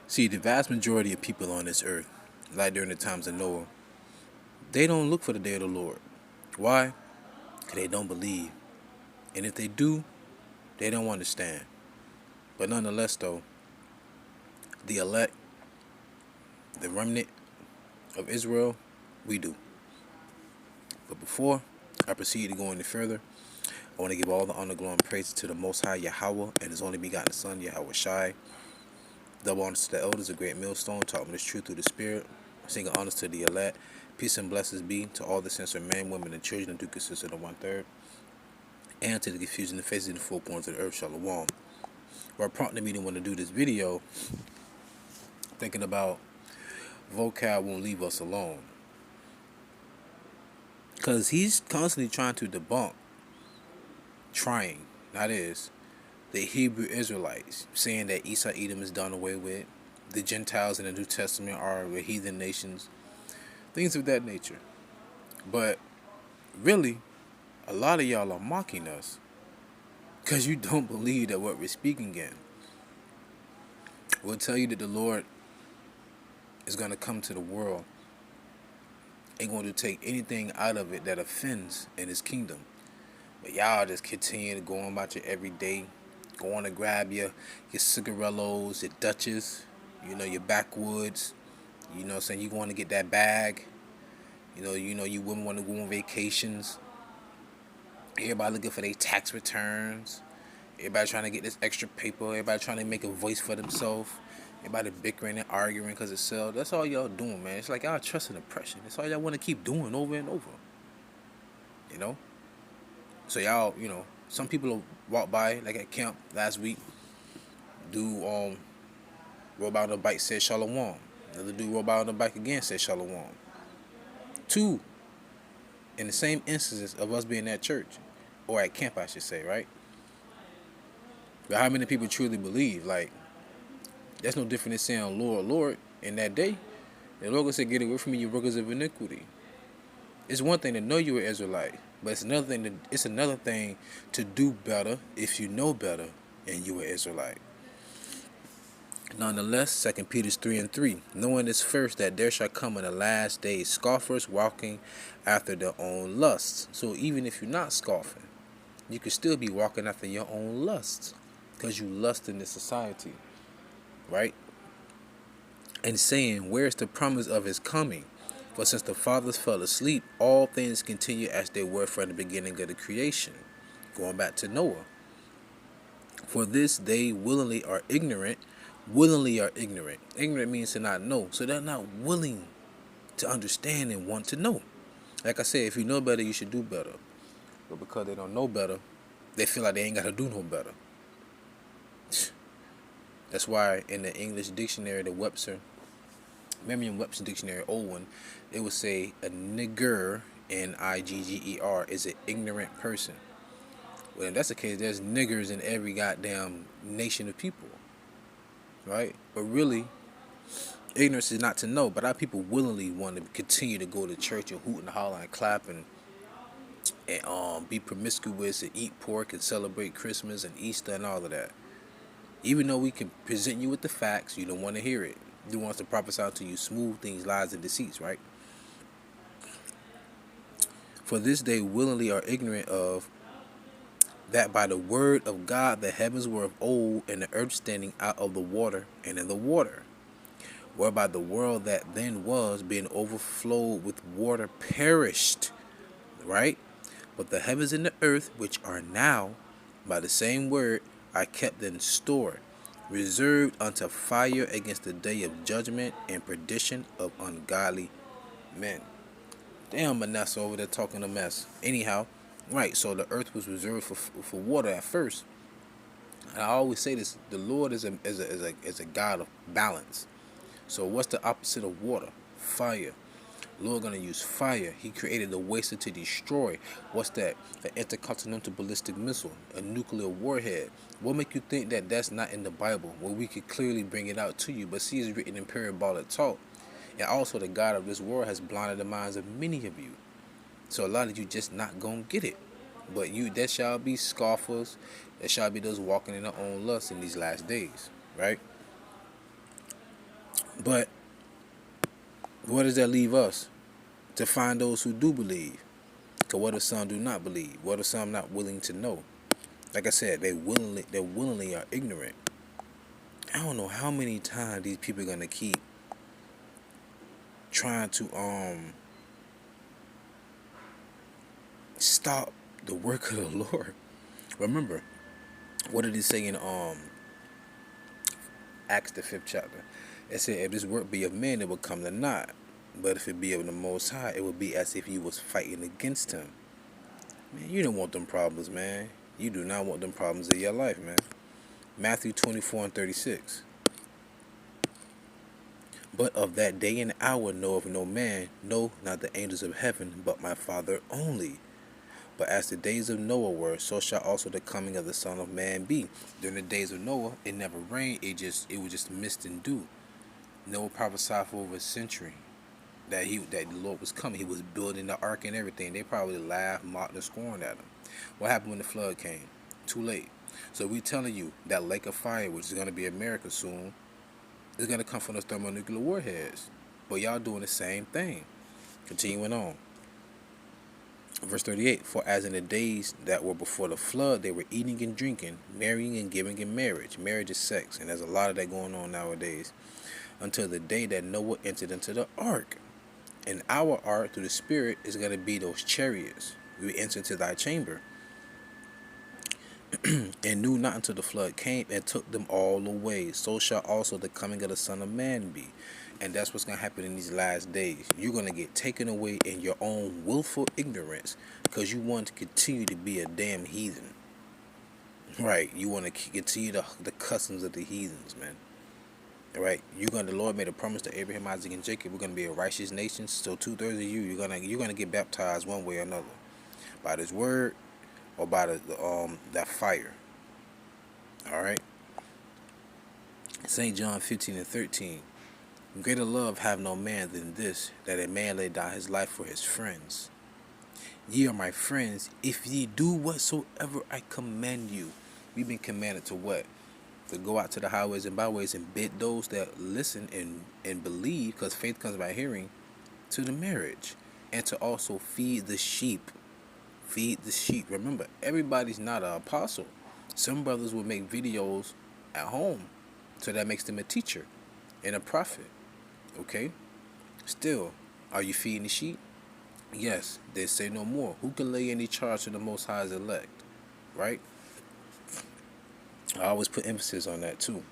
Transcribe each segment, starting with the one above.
See, the vast majority of people on this earth, like during the times of Noah, they don't look for the day of the Lord. Why? Because they don't believe. And if they do, they don't understand. But nonetheless, though, the elect, the remnant of Israel, we do. But before I proceed to go any further, I want to give all the honor, glory, and praise to the Most High YAHAWAH and His only begotten Son, YAHAWASHI. Double honors to the elders, a great millstone, taught me this truth through the Spirit. Single honors to the elect. Peace and blessings be to all the saints of men, women, and children who do consist of the 1/3. And to the confusion and faces in the 4 corners of the earth, Shalom. What prompted me to want to do this video, thinking about vocab won't leave us alone. Because he's constantly trying to debunk, the Hebrew Israelites, saying that Edom is done away with, the Gentiles in the New Testament are the heathen nations, things of that nature. But really, a lot of y'all are mocking us because you don't believe that what we're speaking in. We'll tell you that the Lord is going to come to the world, ain't going to take anything out of it that offends in His kingdom. But y'all just continue to go on about your everyday, go on to grab your cigarellos, your Dutches, your backwoods, what I'm saying, you want to get that bag, you women want to go on vacations, everybody looking for their tax returns, everybody trying to get this extra paper, everybody trying to make a voice for themselves, everybody bickering and arguing because it sells. That's all y'all doing, man. It's like y'all trust and oppression. That's all y'all want to keep doing over and over, So y'all, some people walk by, like at camp last week, dude rode by on the bike, said Shalom. Another dude rode by on the bike again, said Shalom. Two in the same instances of us being at church, or at camp, I should say, right? But how many people truly believe? Like, that's no different than saying, Lord, Lord, in that day. The Lord will say, get away from me, you workers of iniquity. It's one thing to know you're an Israelite, but it's another thing to do better if you know better and you're an Israelite. Nonetheless, 2 Peter 3:3, knowing this first, that there shall come in the last days scoffers walking after their own lusts. So even if you're not scoffing, you could still be walking after your own lusts, because you lust in this society, right? And saying, where's the promise of His coming? For since the fathers fell asleep, all things continue as they were from the beginning of the creation. Going back to Noah. For this they willingly are ignorant. Willingly are ignorant. Ignorant means to not know. So they're not willing to understand and want to know. Like I said, if you know better, you should do better. But because they don't know better, they feel like they ain't got to do no better. That's why in the English dictionary, the Merriam-Webster dictionary, old one, it would say a nigger, N-I-G-G-E-R, is an ignorant person. Well, if that's the case, there's niggers in every goddamn nation of people, right? But really, ignorance is not to know. But our people willingly want to continue to go to church and hoot and holler and clap and be promiscuous and eat pork and celebrate Christmas and Easter and all of that. Even though we can present you with the facts, you don't want to hear it. You want us to prophesy to you smooth things, lies, and deceits, right? For this they willingly are ignorant of that by the word of God the heavens were of old, and the earth standing out of the water and in the water, whereby the world that then was, being overflowed with water, perished, right? But the heavens and the earth, which are now, by the same word, are kept in store, reserved unto fire against the day of judgment and perdition of ungodly men. Damn, Manasseh over there talking a mess. Anyhow, right, so the earth was reserved for water at first. And I always say this, the Lord is a God of balance. So what's the opposite of water? Fire. The Lord gonna use fire. He created the waster to destroy. What's that? An intercontinental ballistic missile, a nuclear warhead. What make you think that that's not in the Bible? Well, we could clearly bring it out to you, but see, it's written in parabolic talk. And also, the God of this world has blinded the minds of many of you. So a lot of you just not gonna get it. But there shall be scoffers. There shall be those walking in their own lust in these last days, right? But where does that leave us? To find those who do believe. Because what if some do not believe? What if some not willing to know? Like I said, they willingly are ignorant. I don't know how many times these people are gonna keep trying to stop the work of the Lord. Remember, what did he say in Acts the 5th chapter? It said, if this work be of men, it will come to naught. But if it be of the Most High, it will be as if you was fighting against him. Man, you don't want them problems, man. You do not want them problems in your life, man. Matthew 24:36. But of that day and hour knoweth no man, no, not the angels of heaven, but my Father only. But as the days of Noah were, so shall also the coming of the Son of Man be. During the days of Noah, it never rained. It was just mist and dew. Noah prophesied for over a century that the Lord was coming. He was building the ark and everything. They probably laughed, mocked, and scorned at him. What happened when the flood came? Too late. So we telling you that lake of fire, which is going to be America soon, is going to come from those thermonuclear warheads. But y'all doing the same thing. Continuing on. Verse 38, for as in the days that were before the flood, they were eating and drinking, marrying and giving in marriage. Marriage is sex, and there's a lot of that going on nowadays. Until the day that Noah entered into the ark. And our ark, through the Spirit, is going to be those chariots. We enter into thy chamber. And knew not until the flood came and took them all away. So shall also the coming of the Son of Man be. And that's what's going to happen in these last days. You're going to get taken away in your own willful ignorance because you want to continue to be a damn heathen. Right? You want to continue the customs of the heathens, man. Right? The Lord made a promise to Abraham, Isaac, and Jacob. We're going to be a righteous nation. So 2/3 of you're gonna get baptized one way or another, by this word or by that fire. All right. St. John 15:13. Greater love have no man than this, that a man lay down his life for his friends. Ye are my friends, if ye do whatsoever I command you. We've been commanded to what? To go out to the highways and byways and bid those that listen and believe, because faith comes by hearing, to the marriage. And to also feed the sheep. Feed the sheep. Remember, everybody's not an apostle. Some brothers will make videos at home, so that makes them a teacher and a prophet. Okay? Still, are you feeding the sheep? Yes. They say no more. Who can lay any charge to the Most High's elect? Right? I always put emphasis on that too.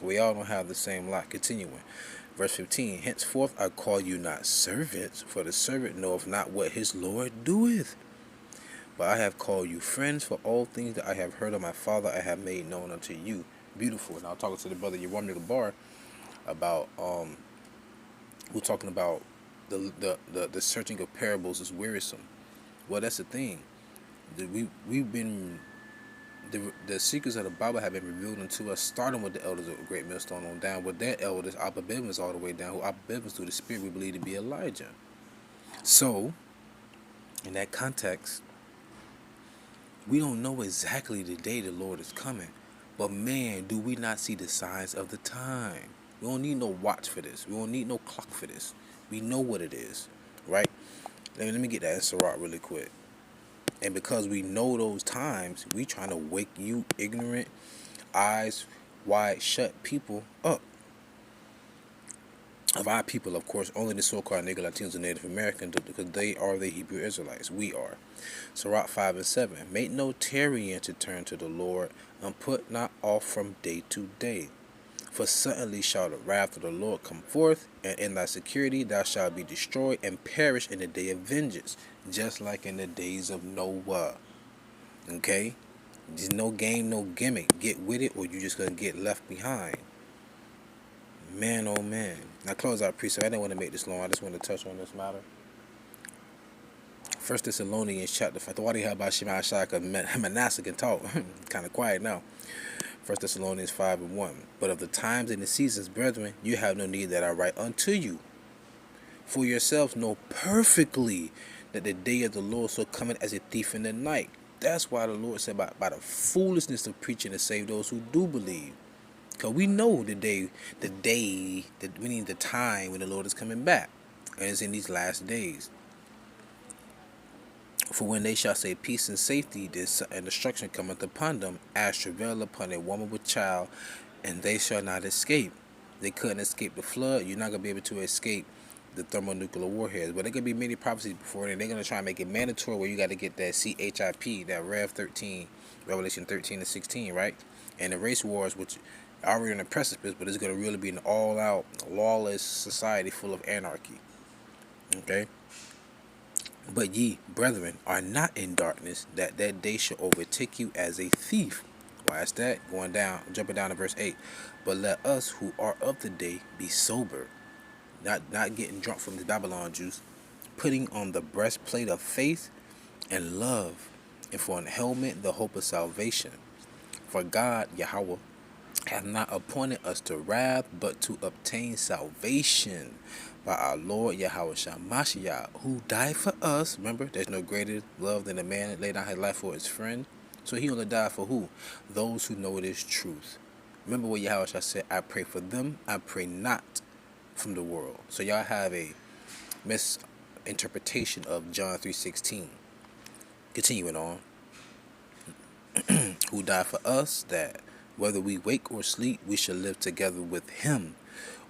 We all don't have the same lot. Continuing. Verse 15. Henceforth I call you not servants, for the servant knoweth not what his Lord doeth. But I have called you friends, for all things that I have heard of my Father I have made known unto you. Beautiful. And I was talking to the brother YARAMYAH GABAR about we're talking about the searching of parables is wearisome. Well, that's the thing. We've been the secrets of the Bible have been revealed unto us, starting with the elders of Great Millstone on down, with their elders, Abba Bivens, all the way down, who Abba Bivens through the Spirit we believe to be Elijah. So, in that context, we don't know exactly the day the Lord is coming, but man, do we not see the signs of the time? We don't need no watch for this. We don't need no clock for this. We know what it is, right? Let me get that in Sirach really quick. And because we know those times, we trying to wake you ignorant, eyes wide shut people up. Of our people, of course, only the so-called Negro Latinos and Native Americans, because they are the Hebrew Israelites. We are. Sirach 5:7. Make no tarrying to turn to the Lord, and put not off from day to day. For suddenly shall the wrath of the Lord come forth, and in thy security thou shalt be destroyed and perish in the day of vengeance, just like in the days of Noah. Okay? There's no game, no gimmick. Get with it, or you're just going to get left behind. Man, oh man. Now close out, priest. I didn't want to make this long. I just want to touch on this matter. 1 Thessalonians chapter 5. Why do you have about Shema Shaka? Manasseh can talk. Kind of quiet now. 1 Thessalonians 5:1. But of the times and the seasons, brethren, you have no need that I write unto you. For yourselves know perfectly that the day of the Lord so cometh as a thief in the night. That's why the Lord said by the foolishness of preaching to save those who do believe. Because we know we need the time when the Lord is coming back. And it's in these last days. For when they shall say peace and safety, and destruction cometh upon them, as travail upon a woman with child, and they shall not escape. They couldn't escape the flood. You're not going to be able to escape the thermonuclear warheads. But there could be many prophecies before, and they're going to try and make it mandatory where you got to get that CHIP, that Rev 13, Revelation 13 and 16, right? And the race wars, which are already on the precipice, but it's going to really be an all-out, lawless society full of anarchy. Okay? But ye, brethren, are not in darkness, that day shall overtake you as a thief. Why is that? Jumping down to verse 8. But let us who are of the day be sober, not getting drunk from the Babylon juice, putting on the breastplate of faith and love, and for an helmet the hope of salvation. For God, Yahawah, hath not appointed us to wrath, but to obtain salvation by our Lord YAHAWASHI, who died for us. Remember, there's no greater love than a man that laid down his life for his friend. So he only died for who? Those who know it is truth. Remember what Yahawah said, I pray for them, I pray not from the world. So y'all have a misinterpretation of John 3:16. Continuing on. Who died for us, that whether we wake or sleep, we shall live together with him.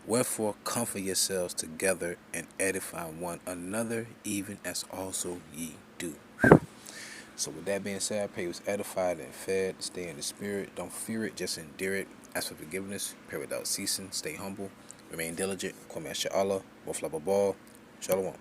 Wherefore comfort yourselves together and edify one another, even as also ye do. So with that being said, I pray you was edified and fed. Stay in the spirit. Don't fear it, just endure it. Ask for forgiveness. Pray without ceasing. Stay humble. Remain diligent. Kwame Allah. Shalom.